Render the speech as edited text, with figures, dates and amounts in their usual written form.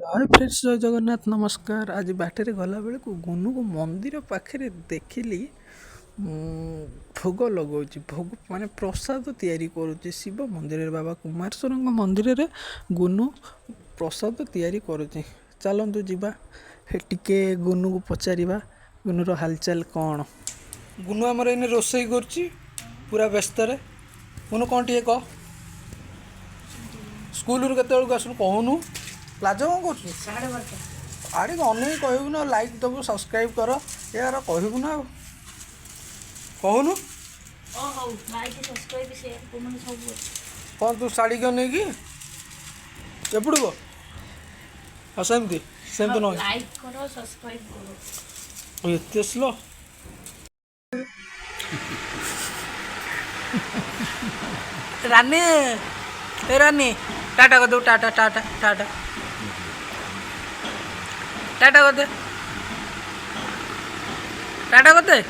Hi friends, जय जगन्नाथ नमस्कार। आज बाटर गला बेलू गुनु को मंदिर पाखे देखिली भोग लगौछि। भोग माने प्रसाद तैयारी करुछि शिव मंदिर बाबा कुमारेश्वर मंदिर रे गुनु प्रसाद तैयारी करुछि। चलतु जीवा टिके गुनु को पचारिबा गुनुर हालचाल कौन। गुनु आमर इन रोसई करुछि पूरा व्यस्त रे। गुनु कौन टिके कह स्कूल रू केते बेलू आसु कहूनु लाज कौन कर आड़े अनेक कहबू ना लाइक दबु सब्सक्राइब कर यार कहबू ना कहूनु कौन तू शाड़ी क्यों नहीं कि एपड़ू को हाँ सेमती सेमती न लाइक करो सब्सक्राइब करो एते स्लो रानी ए रानी टाटा कर दो टाटा टाटा टाटा टाटा कर दे टाटा कर दे।